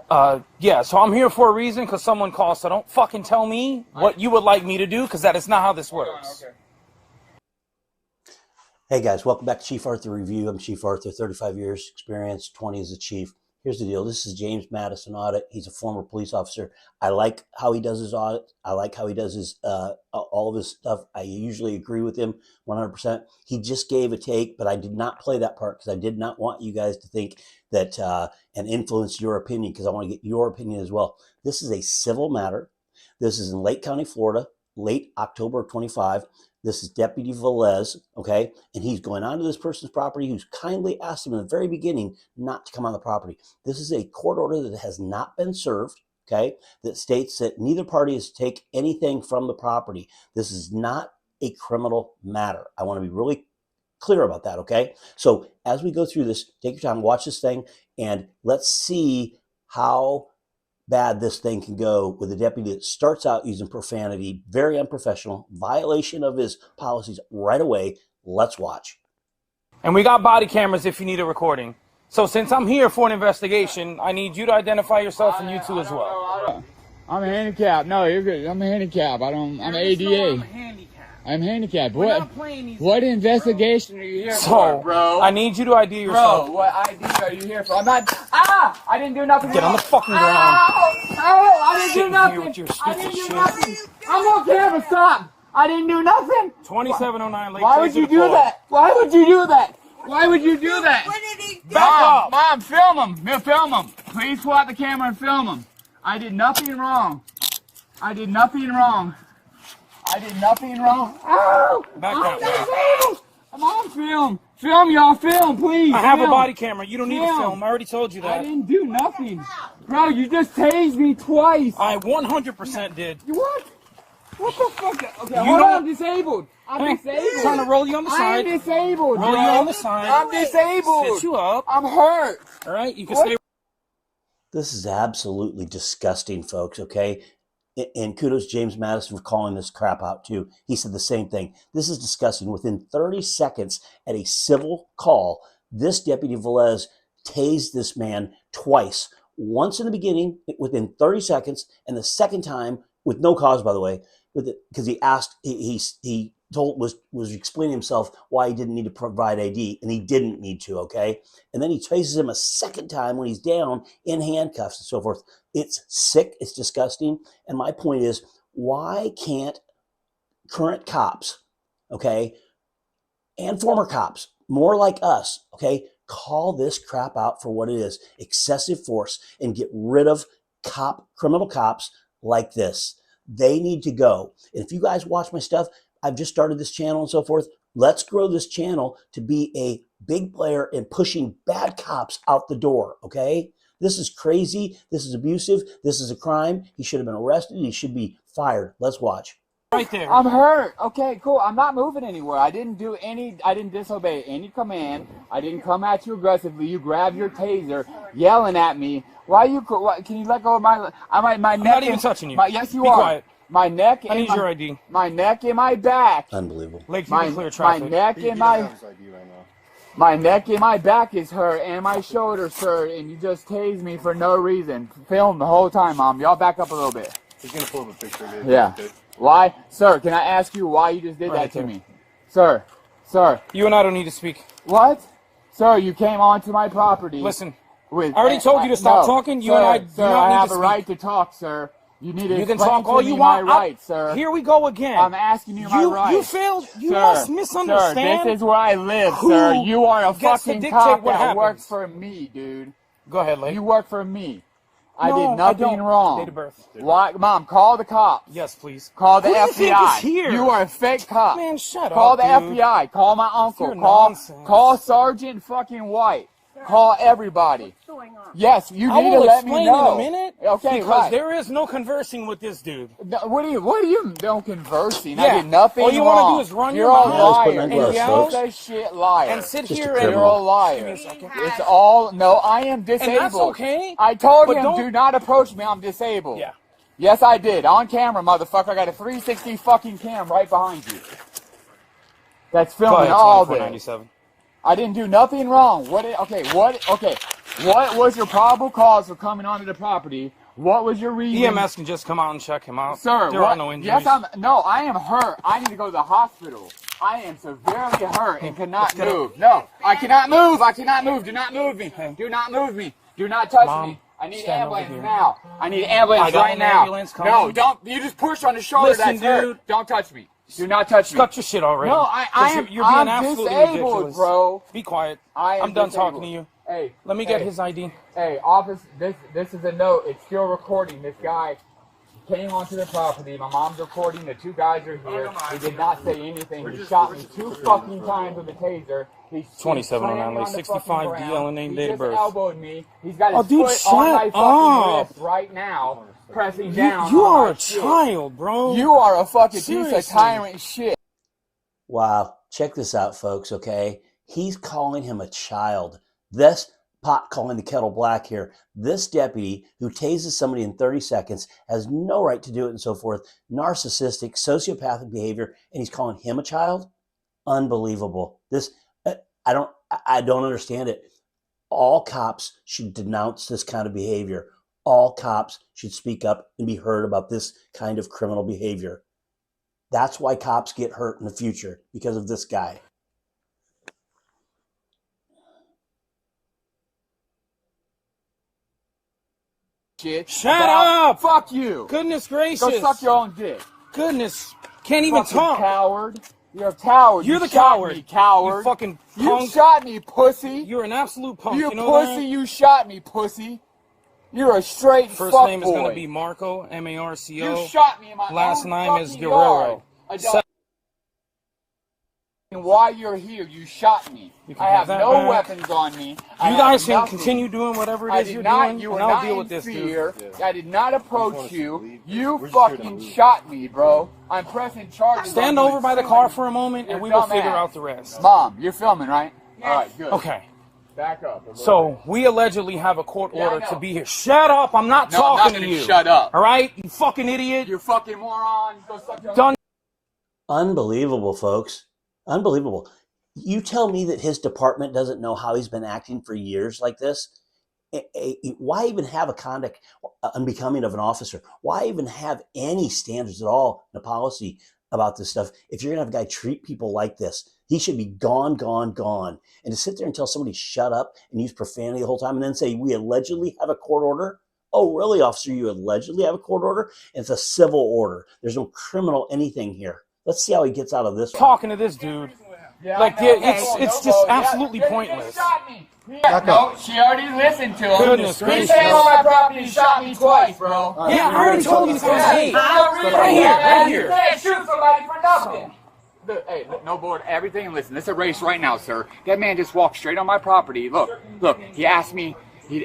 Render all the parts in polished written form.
Yeah, so I'm here for a reason because someone called, so don't fucking tell me what you would like me to do because that is not how this works. Okay. Hey guys, welcome back to Chief Arthur Review. I'm Chief Arthur, 35 years experience, 20 as a chief. Here's the deal. This is James Madison Audit. He's a former police officer. I like how he does his audit. I like how he does his all of his stuff. I usually agree with him 100%. He just gave a take, but I did not play that part because I did not want you guys to think that and influence your opinion because I want to get your opinion as well. This is a civil matter. This is in Lake County, Florida, late October of 25. This is Deputy Velez, okay? And he's going onto this person's property who's kindly asked him in the very beginning not to come on the property. This is a court order that has not been served, okay? That states that neither party is to take anything from the property. This is not a criminal matter. I want to be really clear about that, okay? So as we go through this, take your time, watch this thing, and let's see how bad this thing can go with a deputy that starts out using profanity, very unprofessional, violation of his policies right away. Let's watch. And we got body cameras if you need a recording. So since I'm here for an investigation, I need you to identify yourself and you two as well. I'm handicapped. No, you're good. I'm handicapped. I'm ADA. I'm handicapped. What investigation are you here for, bro? I need you to ID yourself. Bro, what ID are you here for? I'm not. Ah! I didn't do nothing. Get on the fucking ground. I didn't do nothing. I didn't do nothing. I'm on camera. Stop. I didn't do nothing. 2709 Lake. Why would you do that? Why would you do that? Why would you do that? What did he do? Back up. Mom, film him. Film him. Please pull out the camera and film him. I did nothing wrong. I did nothing wrong. I did nothing wrong. Ow! Back I'm that way. I'm on film. Film, y'all. Film, please. I have film. a body camera. You don't need to Film. film. I already told you I that. didn't do nothing. Bro, you just tased me twice. I 100% did. You what? What the fuck? Okay, You hold don't- on. I'm disabled. I'm Hey, disabled. trying to roll you on the I'm side. disabled, Roll bro. you on the side. I'm disabled. Sit you up. I'm hurt. All right, you can What? stay. This is absolutely disgusting, folks, okay? And kudos James Madison for calling this crap out too. He said the same thing. This is disgusting. Within 30 seconds at a civil call, this Deputy Velez tased this man twice. Once in the beginning, within 30 seconds, and the second time, with no cause, by the way, because he asked, he told was explaining himself why he didn't need to provide ID, and he didn't need to, okay? And then he tases him a second time when he's down in handcuffs and so forth. It's sick, it's disgusting, and my point is, why can't current cops, okay, and former cops, more like us, okay, call this crap out for what it is, excessive force, and get rid of criminal cops like this. They need to go. And if you guys watch my stuff, I've just started this channel and so forth. Let's grow this channel to be a big player in pushing bad cops out the door, okay? This is crazy. This is abusive. This is a crime. He should have been arrested. He should be fired. Let's watch. Right there. I'm hurt. Okay, cool. I'm not moving anywhere. I didn't disobey any command. I didn't come at you aggressively. You grabbed your taser, yelling at me. Can you let go of my neck? I'm not even touching you. Yes, you Be are. quiet. My neck and I need your ID. My neck and my back. Unbelievable. Lake, you My can clear traffic. neck and my neck and my back is hurt and my shoulder's hurt, and you just tased me for no reason. Film the whole time, Mom. Y'all back up a little bit. He's gonna pull up a picture of it. Yeah. Why? Sir, can I ask you why you just did Right that to there. me? Sir. You and I don't need to speak. What? Sir, you came onto my property. Listen, With, I already told you to stop no, talking. You sir, and I do sir, not I need have to a speak. right to talk, sir. You need to You can explain talk all to you me want. my rights, sir. Here we go again. I'm asking you my rights. You failed. You Sir, must misunderstand. Sir, this is where I live, Who sir. You are a gets to fucking dictate cop what that happens? works for me, dude. Go ahead, Lake. You work for me. I No, did I nothing don't. wrong. Date of birth. Why, Mom? Call the cops. Yes, please. Call the Who do you FBI. think is here? You are a fake cop. Man, shut Call up, the dude. FBI. Call my uncle. You're Call nonsense. Sergeant fucking White. Call everybody. What's going on? Yes, you I need to will let me explain know. in a minute. Okay, because right. there is no conversing with this dude. No, what do you no conversing? Yeah. I did nothing All you wrong. wanna do is run You're your a mouth liar. and You're yell a shit liar. And sit Just a here You're and criminal. a liar. Give me a second. It's all no. I am disabled. And that's okay. I told but him, don't- do not approach me. I'm disabled. Yeah. Yes, I did. On camera, motherfucker. I got a 360 fucking cam right behind you. That's Go filming ahead, all this. 2497. I didn't do nothing wrong. Okay. What was your probable cause for coming onto the property? What was your reason? EMS can just come out and check him out. Sir, there are no injuries. Yes, I am hurt. I need to go to the hospital. I am severely hurt and cannot move. No, I cannot move. I cannot move. Do not move me. Do not move me. Do not touch me. I need ambulance now. I need ambulance right now. No, don't. You just push on the shoulder. Listen, that's hurt. Don't touch me. Do not touch me. Cut your shit already. No, you're being absolutely disabled, ridiculous. Bro. Be quiet. I'm done talking to you. Hey, let me get his ID. Hey, office. This is a note. It's still recording. This guy came onto the property. My mom's recording. The two guys are here. He did not say anything. He shot me 2 fucking times with a taser. He's 2709 Lake 65 DL and name date of birth. He just elbowed me. He's got his foot on my fucking wrist right now, pressing down. You are a child, bro. You are a fucking piece of tyrant shit. Wow. Check this out, folks, okay? He's calling him a child. This pot calling the kettle black here. This deputy who tases somebody in 30 seconds has no right to do it and so forth. Narcissistic, sociopathic behavior, and he's calling him a child? Unbelievable. This, I don't understand it. All cops should denounce this kind of behavior. All cops should speak up and be heard about this kind of criminal behavior. That's why cops get hurt in the future, because of this guy. Shut up! Fuck you! Goodness gracious! Go suck your own dick. Goodness, can't even talk. Coward! You're a coward. You're the coward. Me, coward! You fucking punk! You shot me, pussy! You're an absolute punk. You know pussy! That? You shot me, pussy! You're a straight First fuck name boy. is gonna be Marco, M-A-R-C-O. You shot me in my Last own name is fucking Guerrero. yard. And while you're here, you shot me. I have no weapons on me. You guys can continue doing whatever it is you're doing, you and were I'll not deal in with this, fear. dude. I did not approach you. You fucking shot me, bro. I'm pressing charges. Stand over by the car for a moment, and we will figure out the rest. Mom, you're filming, right? All right, good. Okay. Back up. So we allegedly have a court order to be here. Shut up! I'm not talking to you. Shut up. All right, you fucking idiot. You fucking moron. Go suck your Done. Unbelievable, folks. Unbelievable. You tell me that his department doesn't know how he's been acting for years like this? Why even have a conduct unbecoming of an officer? Why even have any standards at all in a policy about this stuff? If you're going to have a guy treat people like this, he should be gone, gone, gone. And to sit there and tell somebody shut up and use profanity the whole time and then say, we allegedly have a court order? Oh, really, officer? You allegedly have a court order? And it's a civil order. There's no criminal anything here. Let's see how he gets out of this. Talking to this dude. Yeah, like, it's just absolutely pointless. No, she already listened to him. Goodness gracious. He came on my property and shot me twice, bro. Yeah, I already told you to come hey. Right here. You can't shoot somebody for nothing. Hey, no board, everything. Listen, it's a race right now, sir. That man just walked straight on my property. Look, he asked me.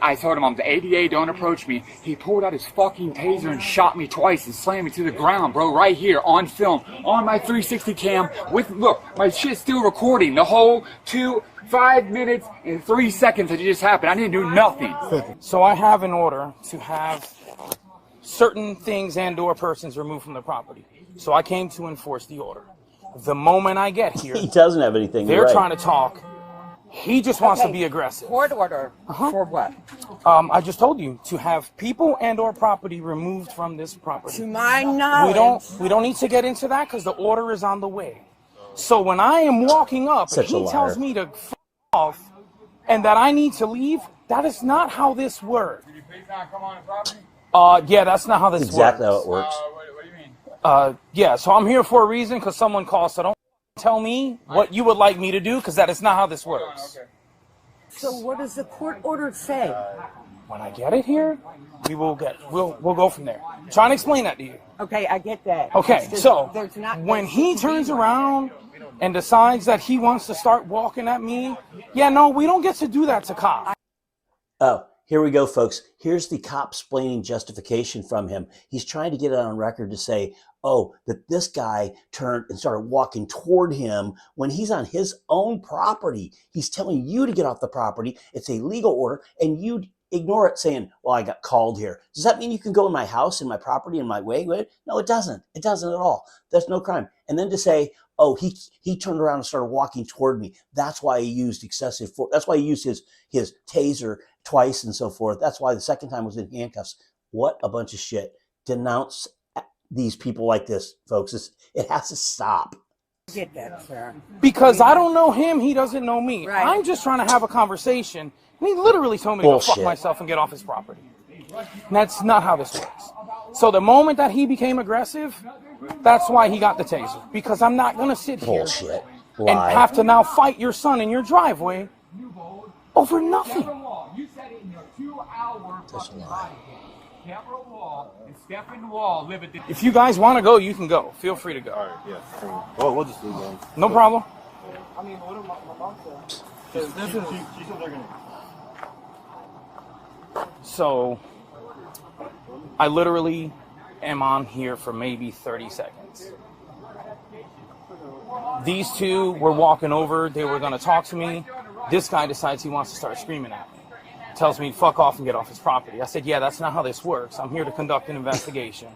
I told him I'm the ADA, don't approach me. He pulled out his fucking taser and shot me twice and slammed me to the ground, bro, right here on film, on my 360 cam. Look, my shit's still recording. The whole 5 minutes and 3 seconds that it just happened. I didn't do nothing. So I have an order to have certain things and/or persons removed from the property. So I came to enforce the order. The moment I get here, he doesn't have anything. They're trying to talk. He just wants to be aggressive. Court order for what? I just told you to have people and/or property removed from this property. To my knowledge, we don't need to get into that because the order is on the way. So when I am walking up, and he tells me to f off and that I need to leave, that is not how this works. Did you please not come on the property? Yeah, that's not how this works. Exactly how it works. What do you mean? Yeah, so I'm here for a reason because someone called. So don't tell me what you would like me to do because that is not how this works. Okay. so what does the court order say? When I get it here, we'll go from there. I'm trying to explain that to you. Okay, I get that. Okay, Just, so there's not when he turns around and decides that he wants to start walking at me, yeah, no, we don't get to do that to cops. Oh, here we go, folks. Here's the cop explaining justification from him. He's trying to get it on record to say, oh, that this guy turned and started walking toward him when he's on his own property. He's telling you to get off the property. It's a legal order, and you ignore it saying, well, I got called here. Does that mean you can go in my house, in my property, in my way? No, it doesn't. It doesn't at all. That's no crime. And then to say, oh, he turned around and started walking toward me. That's why he used excessive force. That's why he used his taser twice and so forth. That's why the second time was in handcuffs. What a bunch of shit. Denounce these people like this, folks. It has to stop. I get that, sir. Because I don't know him, he doesn't know me. Right. I'm just trying to have a conversation, and he literally told me to go fuck myself and get off his property. And that's not how this works. So the moment that he became aggressive, that's why he got the taser. Because I'm not going to sit here and have to now fight your son in your driveway over nothing. That's a lie. If you guys want to go, you can go. Feel free to go. All right, yeah. Well, we'll just leave them. No problem. I mean, what did my mom say? Because this is... She said they're gonna... So, I literally am on here for maybe 30 seconds. These two were walking over. They were going to talk to me. This guy decides he wants to start screaming at me. Tells me, fuck off and get off his property. I said, yeah, that's not how this works. I'm here to conduct an investigation.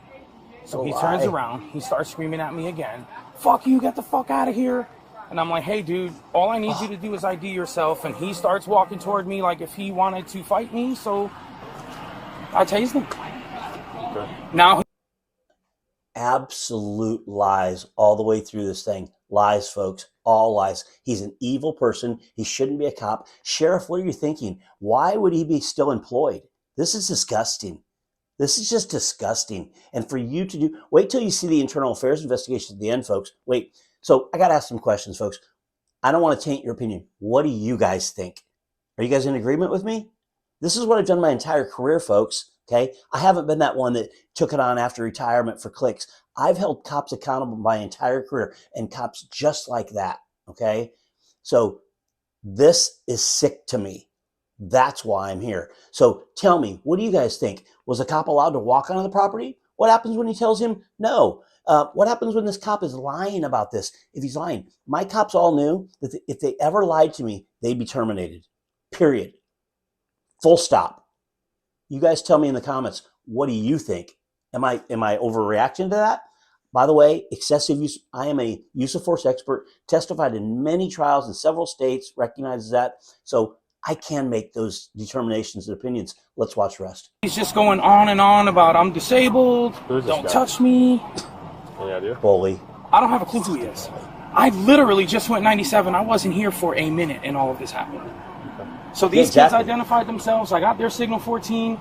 So he turns around. He starts screaming at me again. Fuck you, get the fuck out of here. And I'm like, hey, dude, all I need you to do is ID yourself. And he starts walking toward me like if he wanted to fight me. So I tased him. Okay. Now, Absolute lies all the way through this thing. Lies, folks. All lies. He's an evil person. He shouldn't be a cop. Sheriff, what are you thinking? Why would he be still employed? This is disgusting. This is just disgusting. And for you to do, wait till you see the internal affairs investigation at the end, folks. Wait. So I got to ask some questions, folks. I don't want to taint your opinion. What do you guys think? Are you guys in agreement with me? This is what I've done my entire career, folks. Okay. I haven't been that one that took it on after retirement for clicks. I've held cops accountable my entire career and cops just like that. Okay. So this is sick to me. That's why I'm here. So tell me, what do you guys think? Was a cop allowed to walk onto the property? What happens when he tells him no? What happens when this cop is lying about this? If he's lying, my cops all knew that if they ever lied to me, they'd be terminated. Period. Full stop. You guys tell me in the comments, what do you think? Am I overreacting to that? By the way, excessive use, I am a use of force expert, testified in many trials in several states, recognizes that. So I can make those determinations and opinions. Let's watch the rest. he's just going on and on about I'm disabled, don't touch me. Any idea? Bully. I don't have a clue who he is. I literally just went 97. I wasn't here for a minute and all of this happened. So these kids identified themselves. I got their signal 14.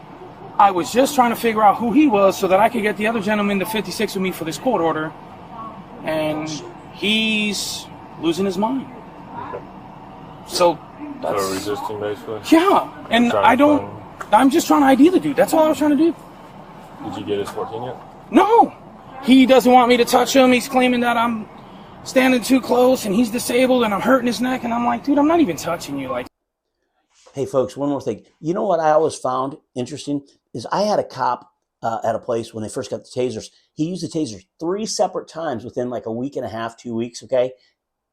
I was just trying to figure out who he was so that I could get the other gentleman to 56 with me for this court order. And he's losing his mind. Okay. So that's... So resisting, basically? Yeah. And I'm just trying to ID the dude. That's all I was trying to do. Did you get his 14 yet? No. He doesn't want me to touch him. He's claiming that I'm standing too close and he's disabled and I'm hurting his neck. And I'm like, dude, I'm not even touching you. Like, Hey, folks, one more thing. You know what I always found interesting is I had a cop at a place when they first got the tasers. He used the taser 3 separate times within like a week and a half, 2 weeks. Okay,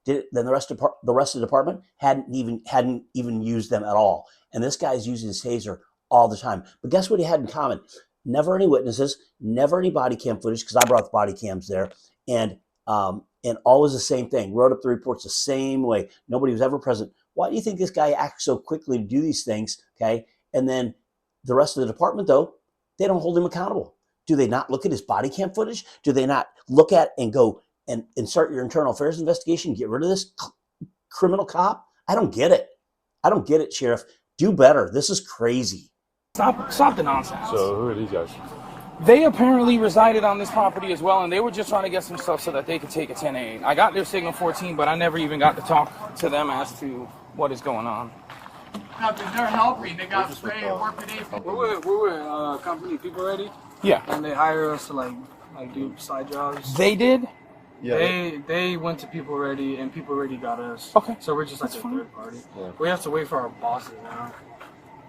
then the rest of the department hadn't even used them at all. And this guy's using his taser all the time. But guess what he had in common? Never any witnesses, never any body cam footage because I brought the body cams there, and always the same thing. Wrote up the reports the same way. Nobody was ever present. Why do you think this guy acts so quickly to do these things? Okay. And then the rest of the department, though, they don't hold him accountable. Do they not look at his body cam footage? Do they not look at and go and start your internal affairs investigation, get rid of this criminal cop? I don't get it. I don't get it, Sheriff. Do better. This is crazy. stop the nonsense. So who are these guys? They apparently resided on this property as well, and they were just trying to get some stuff so that they could take a 10A. I got their signal 14, but I never even got to talk to them as to what is going on. They're helping. They got spray and work today. We're with company People Ready, Yeah. and they hire us to like do side jobs. They did? Yeah. They went to People Ready, and People Ready got us. Okay. So we're just like a third party. Yeah. We have to wait for our bosses now.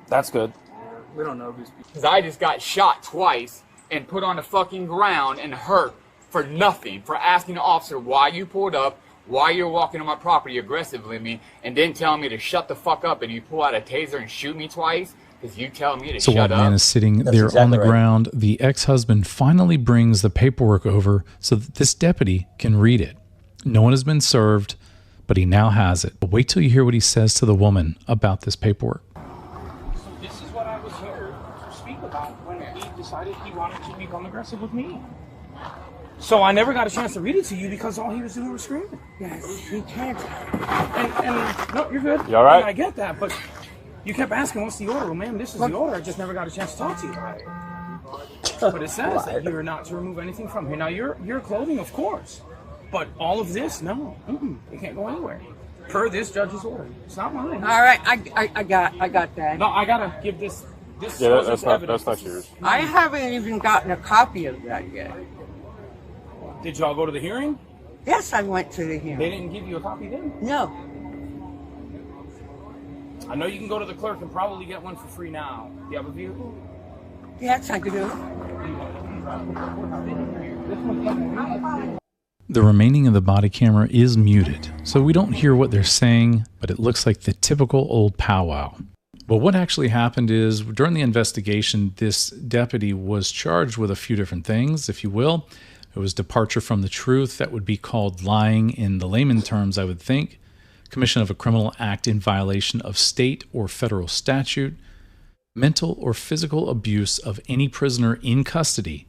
That's good. Yeah. We don't know these people. Because I just got shot twice and put on the fucking ground and hurt for nothing. For asking the officer why you pulled up, why you're walking on my property aggressively at me, and then telling me to shut the fuck up, and you pull out a taser and shoot me twice because you tell me to shut up. So while the man is sitting there on the ground, the ex-husband finally brings the paperwork over so that this deputy can read it. No one has been served, but he now has it. But wait till you hear what he says to the woman about this paperwork. So this about when he decided he wanted to become aggressive with me. So I never got a chance to read it to you because all he was doing was screaming. Yes, he can't. And no, you're good. You all right? And I get that, but you kept asking, what's the order? Well, ma'am, this is the order. I just never got a chance to talk to you about it. But it says that you're not to remove anything from here. Now, your clothing, of course. But all of this, no. It can't go anywhere. Per this judge's order. It's not mine. All right, I got that. No, I gotta give this. Yeah, that's not yours. I haven't even gotten a copy of that yet. Did y'all go to the hearing? Yes, I went to the They hearing. didn't give you a copy then? No. I know you can go to the clerk and probably get one for free now. Do you have a vehicle? Yes, I do. The remaining of the body camera is muted, so we don't hear what they're saying, but it looks like the typical old powwow. But what actually happened is, during the investigation, this deputy was charged with a few different things, if you will. It was departure from the truth, that would be called lying in the layman terms, I would think. Commission of a criminal act in violation of state or federal statute. Mental or physical abuse of any prisoner in custody.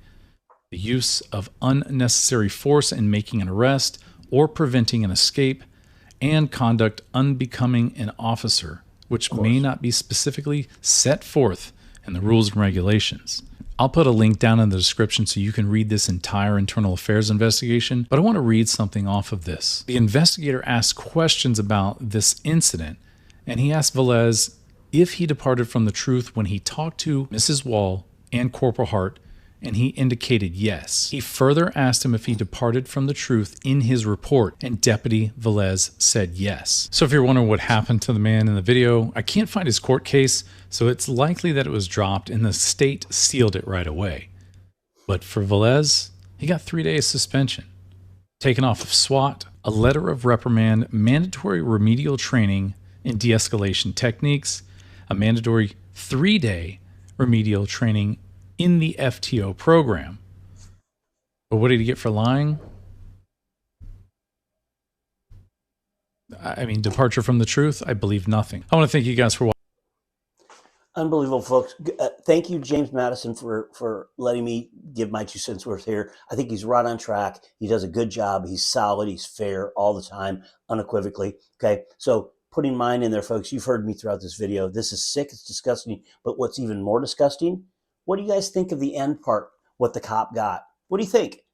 The use of unnecessary force in making an arrest or preventing an escape. And conduct unbecoming an officer, which may not be specifically set forth in the rules and regulations. I'll put a link down in the description so you can read this entire internal affairs investigation, but I want to read something off of this. The investigator asked questions about this incident, and he asked Velez if he departed from the truth when he talked to Mrs. Wall and Corporal Hart, and he indicated yes. He further asked him if he departed from the truth in his report, and Deputy Velez said yes. So if you're wondering what happened to the man in the video, I can't find his court case, so it's likely that it was dropped and the state sealed it right away. But for Velez, he got 3 days suspension, taken off of SWAT, a letter of reprimand, mandatory remedial training in de-escalation techniques, a mandatory 3-day remedial training in the FTO program. But what did he get for lying? I mean, departure from the truth? I believe nothing. I want to thank you guys for watching. Unbelievable, folks. Thank you, James Madison, for letting me give my 2 cents worth here. I think he's right on track. He does a good job. He's solid. He's fair all the time, unequivocally. Okay, so putting mine in there, folks, you've heard me throughout this video. This is sick. It's disgusting. But what's even more disgusting, what do you guys think of the end part, what the cop got? What do you think?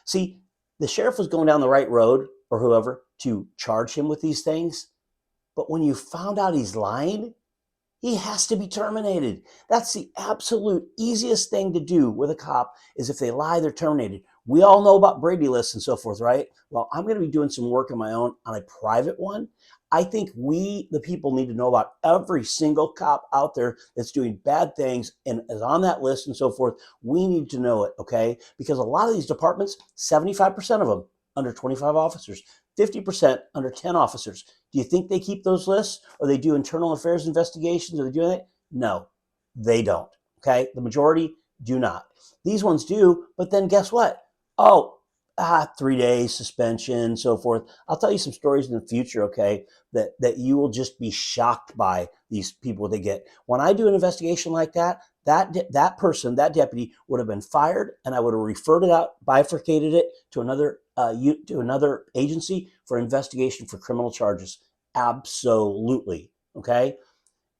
See, the sheriff was going down the right road, or whoever, to charge him with these things. But when you found out he's lying, he has to be terminated. That's the absolute easiest thing to do with a cop, is if they lie, they're terminated. We all know about Brady lists and so forth, right? Well, I'm going to be doing some work on my own on a private one. I think we, the people, need to know about every single cop out there that's doing bad things and is on that list and so forth. We need to know it, okay? Because a lot of these departments, 75% of them under 25 officers, 50% under 10 officers. Do you think they keep those lists, or they do internal affairs investigations, or they do that? No, they don't, okay? The majority do not. These ones do, but then guess what? Oh, 3 days suspension, so forth. I'll tell you some stories in the future, okay, that you will just be shocked by these people they get. When I do an investigation like that, that person, that deputy, would have been fired, and I would have referred it out, bifurcated it to another agency for investigation for criminal charges. Absolutely, okay?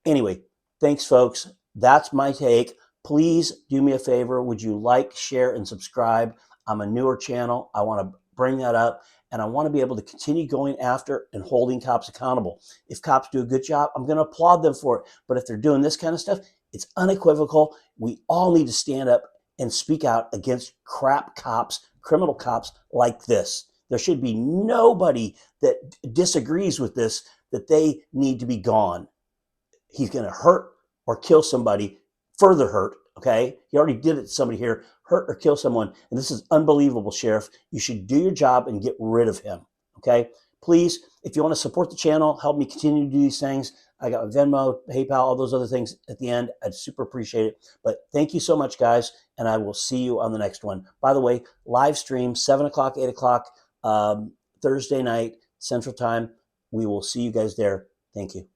Anyway, thanks, folks. That's my take. Please do me a favor. Would you like, share, and subscribe? I'm a newer channel. I want to bring that up, and I want to be able to continue going after and holding cops accountable. If cops do a good job, I'm going to applaud them for it. But if they're doing this kind of stuff, it's unequivocal. We all need to stand up and speak out against crap cops, criminal cops like this. There should be nobody that disagrees with this, that they need to be gone. He's going to hurt or kill somebody, further hurt, okay? He already did it to somebody here, hurt or kill someone, and this is unbelievable, Sheriff. You should do your job and get rid of him, okay? Please, if you want to support the channel, help me continue to do these things. I got Venmo, PayPal, all those other things at the end. I'd super appreciate it. But thank you so much, guys, and I will see you on the next one. By the way, live stream, 7 o'clock, 8 o'clock, Thursday night, Central Time. We will see you guys there. Thank you.